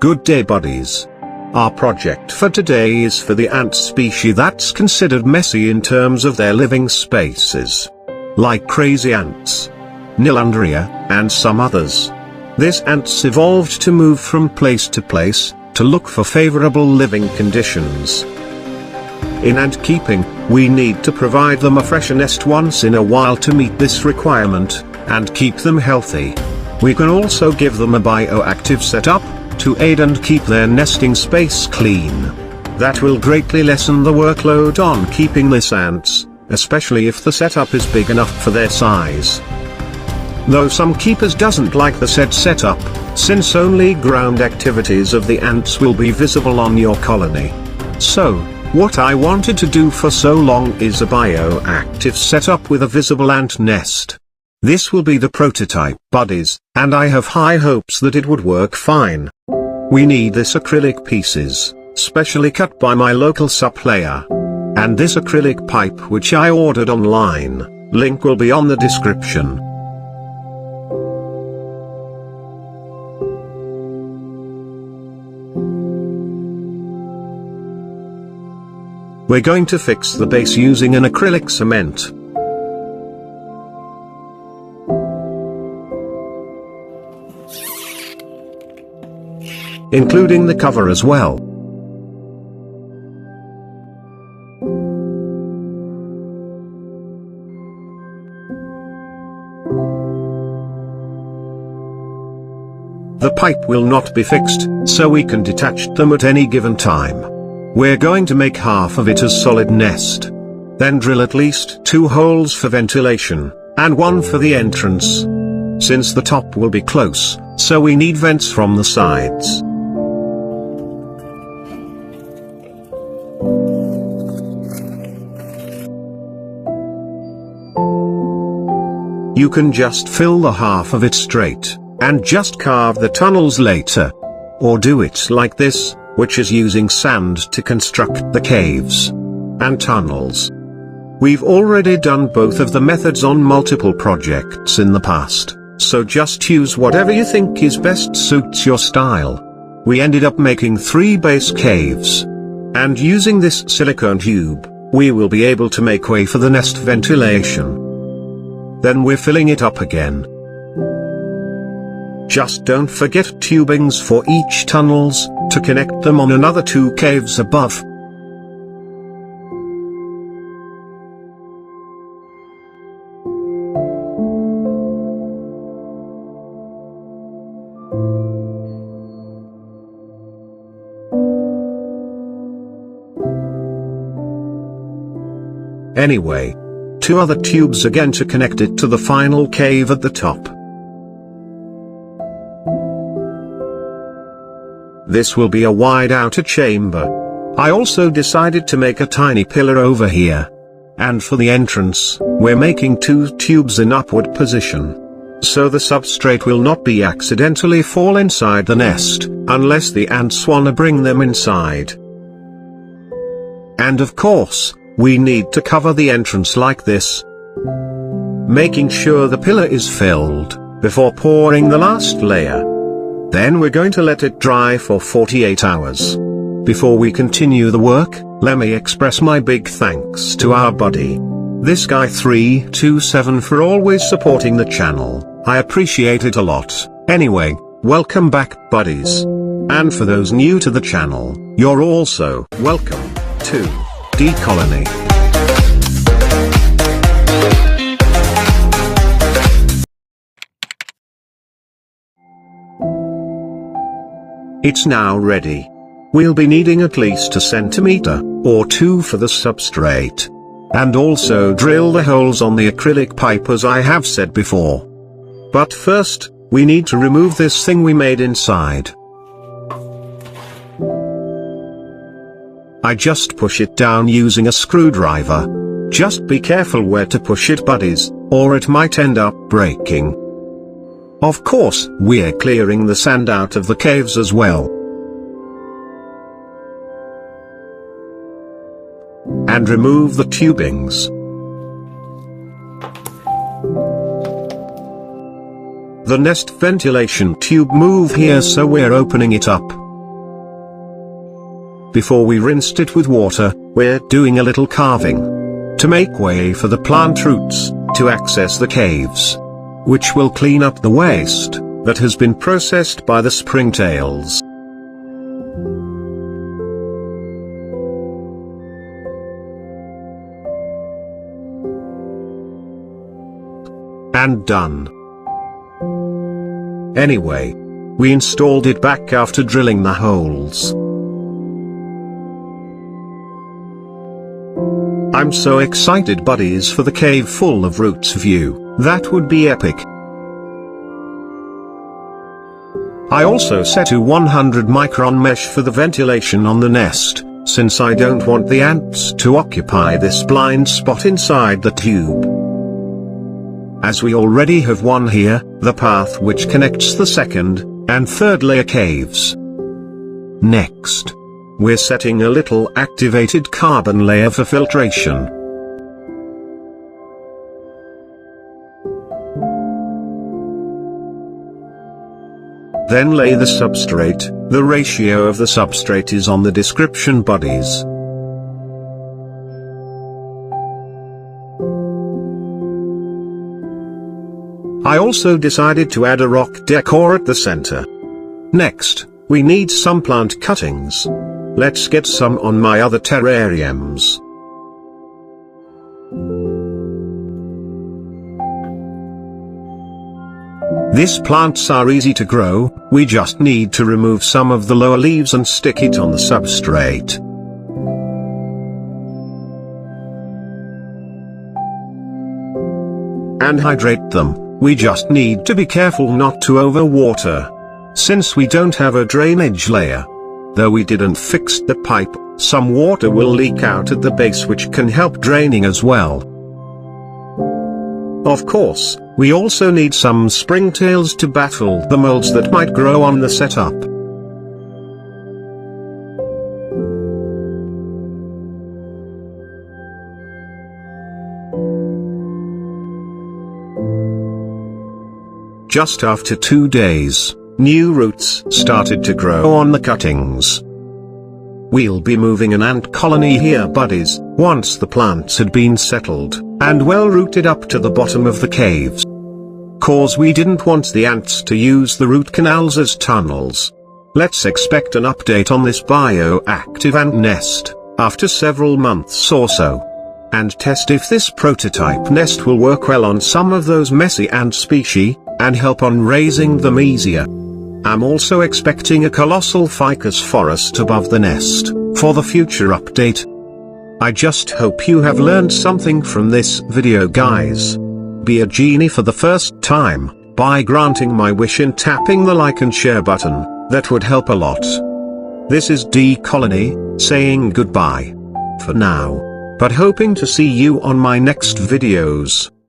Good day buddies. Our project for today is for the ant species that's considered messy in terms of their living spaces. Like crazy ants, Nilandria, and some others. This ants evolved to move from place to place, to look for favorable living conditions. In ant keeping, we need to provide them a fresh nest once in a while to meet this requirement, and keep them healthy. We can also give them a bioactive setup, to aid and keep their nesting space clean. That will greatly lessen the workload on keeping these ants, especially if the setup is big enough for their size. Though some keepers doesn't like the said setup, since only ground activities of the ants will be visible on your colony. So, what I wanted to do for so long is a bioactive setup with a visible ant nest. This will be the prototype buddies, and I have high hopes that it would work fine. We need this acrylic pieces, specially cut by my local supplier. And this acrylic pipe which I ordered online, link will be on the description. We're going to fix the base using an acrylic cement. Including the cover as well. The pipe will not be fixed, so we can detach them at any given time. We're going to make half of it as solid nest. Then drill at least 2 holes for ventilation, and 1 for the entrance. Since the top will be close, so we need vents from the sides. You can just fill the half of it straight, and just carve the tunnels later. Or do it like this, which is using sand to construct the caves and tunnels. We've already done both of the methods on multiple projects in the past, so just use whatever you think is best suits your style. We ended up making 3 base caves. And using this silicone tube, we will be able to make way for the nest ventilation. Then we're filling it up again. Just don't forget tubings for each tunnels, to connect them on another 2 caves above. Anyway, 2 other tubes again to connect it to the final cave at the top. This will be a wide outer chamber. I also decided to make a tiny pillar over here. And for the entrance, we're making 2 tubes in upward position. So the substrate will not be accidentally fall inside the nest, unless the ants wanna bring them inside. And of course, we need to cover the entrance like this. Making sure the pillar is filled, before pouring the last layer. Then we're going to let it dry for 48 hours. Before we continue the work, let me express my big thanks to our buddy, this guy 327, for always supporting the channel. I appreciate it a lot. Anyway, welcome back buddies. And for those new to the channel, you're also welcome to DColonyyt. It's now ready. We'll be needing at least 1 centimeter, or 2 for the substrate. And also drill the holes on the acrylic pipe as I have said before. But first, we need to remove this thing we made inside. I just push it down using a screwdriver. Just be careful where to push it buddies, or it might end up breaking. Of course, we're clearing the sand out of the caves as well. And remove the tubings. The nest ventilation tube move here, so we're opening it up. before we rinsed it with water, we're doing a little carving to make way for the plant roots to access the caves, which will clean up the waste that has been processed by the springtails. And done. Anyway, we installed it back after drilling the holes. I'm so excited, buddies, for the cave full of roots view. That would be epic. I also set to 100 micron mesh for the ventilation on the nest, since I don't want the ants to occupy this blind spot inside the tube. As we already have one here, the path which connects the second and third layer caves. Next, we're setting a little activated carbon layer for filtration. Then lay the substrate. The ratio of the substrate is on the description, buddies. I also decided to add a rock decor at the center. Next, we need some plant cuttings. Let's get some on my other terrariums. These plants are easy to grow, we just need to remove some of the lower leaves and stick it on the substrate. And hydrate them. We just need to be careful not to overwater, since we don't have a drainage layer. Though we didn't fix the pipe, some water will leak out at the base, which can help draining as well. Of course, we also need some springtails to battle the molds that might grow on the setup. Just after 2 days, new roots started to grow on the cuttings. We'll be moving an ant colony here, buddies, once the plants had been settled and well rooted up to the bottom of the caves. Cause we didn't want the ants to use the root canals as tunnels. Let's expect an update on this bioactive ant nest after several months or so, and test if this prototype nest will work well on some of those messy ant species and help on raising them easier. I'm also expecting a colossal ficus forest above the nest for the future update. I just hope you have learned something from this video, guys. Be a genie for the first time by granting my wish and tapping the like and share button. That would help a lot. This is DColonyyt saying goodbye for now, but hoping to see you on my next videos.